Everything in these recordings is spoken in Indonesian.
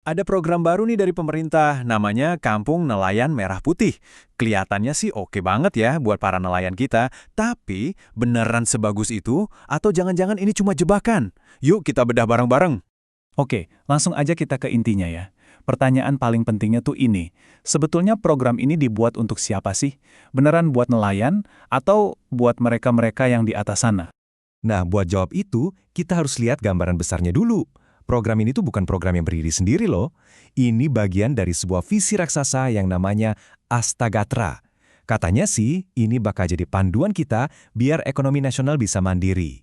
Ada program baru nih dari pemerintah, namanya Kampung Nelayan Merah Putih. Kelihatannya sih oke banget ya buat para nelayan kita, tapi beneran sebagus itu? Atau jangan-jangan ini cuma jebakan? Yuk kita bedah bareng-bareng. Oke, langsung aja kita ke intinya ya. Pertanyaan paling pentingnya tuh ini. Sebetulnya program ini dibuat untuk siapa sih? Beneran buat nelayan atau buat mereka-mereka yang di atas sana? Nah, buat jawab itu, kita harus lihat gambaran besarnya dulu. Program ini tuh bukan program yang berdiri sendiri loh. Ini bagian dari sebuah visi raksasa yang namanya Astagatra. Katanya sih, ini bakal jadi panduan kita biar ekonomi nasional bisa mandiri.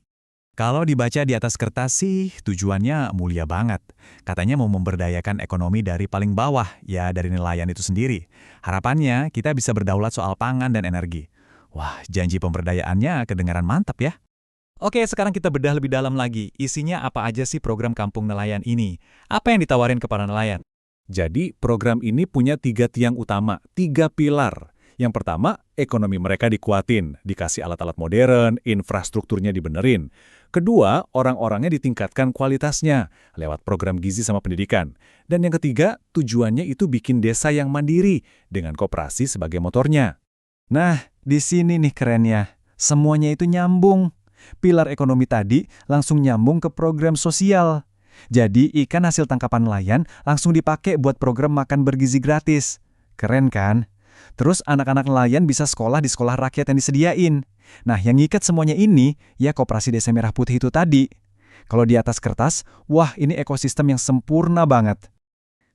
Kalau dibaca di atas kertas sih, tujuannya mulia banget. Katanya mau memberdayakan ekonomi dari paling bawah, ya dari nelayan itu sendiri. Harapannya kita bisa berdaulat soal pangan dan energi. Wah, janji pemberdayaannya kedengaran mantap ya. Oke, sekarang kita bedah lebih dalam lagi. Isinya apa aja sih program Kampung Nelayan ini? Apa yang ditawarin ke para nelayan? Jadi, program ini punya 3 tiang utama, 3 pilar. Yang pertama, ekonomi mereka dikuatin, dikasih alat-alat modern, infrastrukturnya dibenerin. Kedua, orang-orangnya ditingkatkan kualitasnya, lewat program gizi sama pendidikan. Dan yang ketiga, tujuannya itu bikin desa yang mandiri, dengan koperasi sebagai motornya. Nah, di sini nih kerennya. Semuanya itu nyambung. Pilar ekonomi tadi langsung nyambung ke program sosial. Jadi ikan hasil tangkapan nelayan langsung dipakai buat program makan bergizi gratis. Keren kan? Terus anak-anak nelayan bisa sekolah di sekolah rakyat yang disediain. Nah, yang ngikat semuanya ini, ya Koperasi Desa Merah Putih itu tadi. Kalau di atas kertas, wah ini ekosistem yang sempurna banget.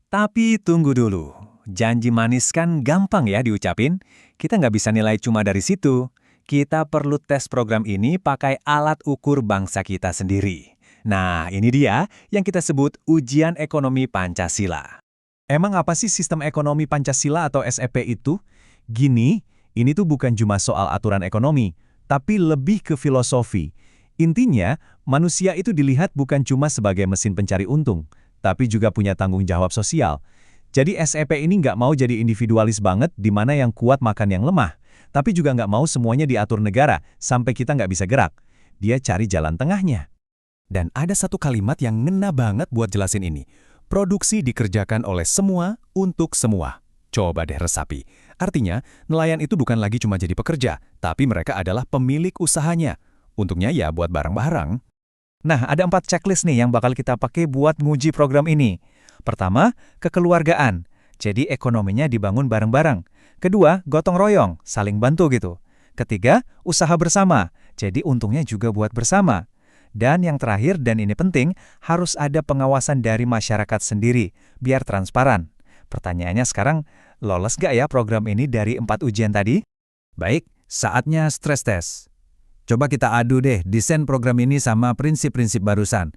Tapi tunggu dulu, janji manis kan gampang ya diucapin. Kita nggak bisa nilai cuma dari situ. Kita perlu tes program ini pakai alat ukur bangsa kita sendiri. Nah, ini dia yang kita sebut ujian ekonomi Pancasila. Emang apa sih sistem ekonomi Pancasila atau SEP itu? Gini, ini tuh bukan cuma soal aturan ekonomi, tapi lebih ke filosofi. Intinya, manusia itu dilihat bukan cuma sebagai mesin pencari untung, tapi juga punya tanggung jawab sosial. Jadi SEP ini nggak mau jadi individualis banget di mana yang kuat makan yang lemah, tapi juga nggak mau semuanya diatur negara sampai kita nggak bisa gerak. Dia cari jalan tengahnya. Dan ada satu kalimat yang ngena banget buat jelasin ini. Produksi dikerjakan oleh semua untuk semua. Coba deh resapi. Artinya, nelayan itu bukan lagi cuma jadi pekerja, tapi mereka adalah pemilik usahanya. Untungnya ya buat barang-barang. Nah, ada 4 checklist nih yang bakal kita pakai buat nguji program ini. Pertama, kekeluargaan. Jadi ekonominya dibangun bareng-bareng. Kedua, gotong royong, saling bantu gitu. Ketiga, usaha bersama. Jadi untungnya juga buat bersama. Dan yang terakhir, dan ini penting, harus ada pengawasan dari masyarakat sendiri, biar transparan. Pertanyaannya sekarang, lolos gak ya program ini dari 4 ujian tadi? Baik, saatnya stress test. Coba kita adu deh desain program ini sama prinsip-prinsip barusan.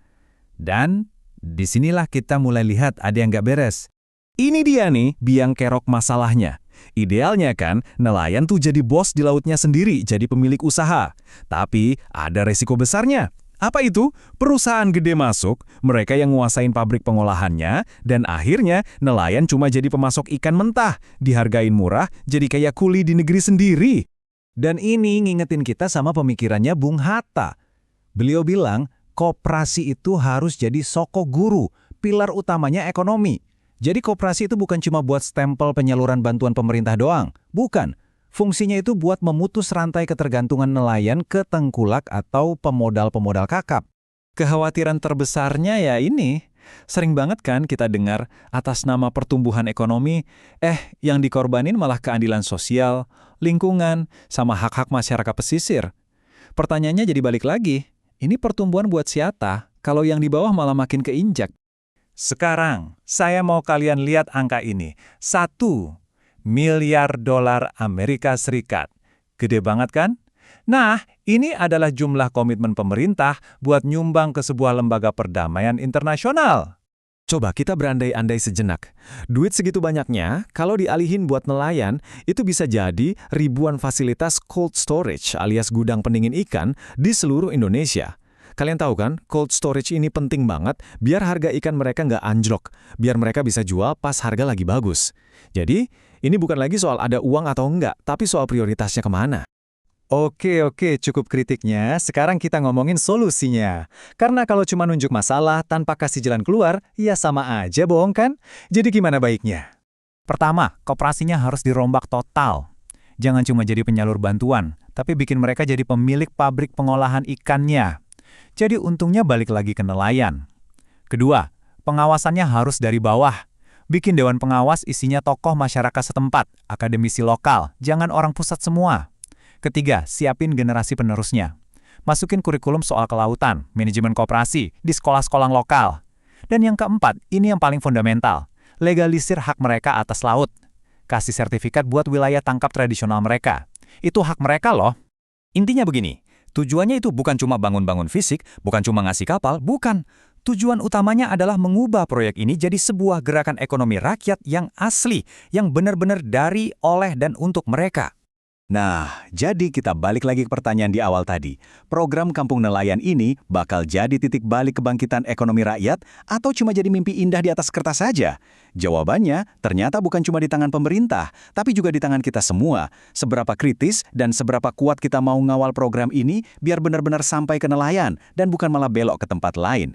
Dan disinilah kita mulai lihat ada yang gak beres. Ini dia nih, biang kerok masalahnya. Idealnya kan, nelayan tuh jadi bos di lautnya sendiri, jadi pemilik usaha. Tapi ada resiko besarnya. Apa itu? Perusahaan gede masuk, mereka yang nguasain pabrik pengolahannya, dan akhirnya nelayan cuma jadi pemasok ikan mentah, dihargain murah, jadi kayak kuli di negeri sendiri. Dan ini ngingetin kita sama pemikirannya Bung Hatta. Beliau bilang, koperasi itu harus jadi soko guru, pilar utamanya ekonomi. Jadi koperasi itu bukan cuma buat stempel penyaluran bantuan pemerintah doang, bukan. Fungsinya itu buat memutus rantai ketergantungan nelayan ke tengkulak atau pemodal-pemodal kakap. Kekhawatiran terbesarnya ya ini, sering banget kan kita dengar atas nama pertumbuhan ekonomi, yang dikorbanin malah keadilan sosial, lingkungan, sama hak-hak masyarakat pesisir. Pertanyaannya jadi balik lagi, ini pertumbuhan buat siapa kalau yang di bawah malah makin keinjak? Sekarang, saya mau kalian lihat angka ini. 1 miliar dolar Amerika Serikat. Gede banget kan? Nah, ini adalah jumlah komitmen pemerintah buat nyumbang ke sebuah lembaga perdamaian internasional. Coba kita berandai-andai sejenak. Duit segitu banyaknya, kalau dialihin buat nelayan, itu bisa jadi ribuan fasilitas cold storage alias gudang pendingin ikan di seluruh Indonesia. Kalian tahu kan, cold storage ini penting banget biar harga ikan mereka nggak anjlok, biar mereka bisa jual pas harga lagi bagus. Jadi, ini bukan lagi soal ada uang atau enggak, tapi soal prioritasnya kemana. Oke, cukup kritiknya. Sekarang kita ngomongin solusinya. Karena kalau cuma nunjuk masalah tanpa kasih jalan keluar, ya sama aja bohong kan? Jadi gimana baiknya? Pertama, koperasinya harus dirombak total. Jangan cuma jadi penyalur bantuan, tapi bikin mereka jadi pemilik pabrik pengolahan ikannya. Jadi untungnya balik lagi ke nelayan. Kedua, pengawasannya harus dari bawah. Bikin dewan pengawas isinya tokoh masyarakat setempat, akademisi lokal, jangan orang pusat semua. Ketiga, siapin generasi penerusnya. Masukin kurikulum soal kelautan, manajemen koperasi, di sekolah-sekolah lokal. Dan yang keempat, ini yang paling fundamental. Legalisir hak mereka atas laut. Kasih sertifikat buat wilayah tangkap tradisional mereka. Itu hak mereka loh. Intinya begini, tujuannya itu bukan cuma bangun-bangun fisik, bukan cuma ngasih kapal, bukan. Tujuan utamanya adalah mengubah proyek ini jadi sebuah gerakan ekonomi rakyat yang asli, yang benar-benar dari, oleh, dan untuk mereka. Nah, jadi kita balik lagi ke pertanyaan di awal tadi. Program Kampung Nelayan ini bakal jadi titik balik kebangkitan ekonomi rakyat atau cuma jadi mimpi indah di atas kertas saja? Jawabannya ternyata bukan cuma di tangan pemerintah, tapi juga di tangan kita semua. Seberapa kritis dan seberapa kuat kita mau ngawal program ini biar benar-benar sampai ke nelayan dan bukan malah belok ke tempat lain.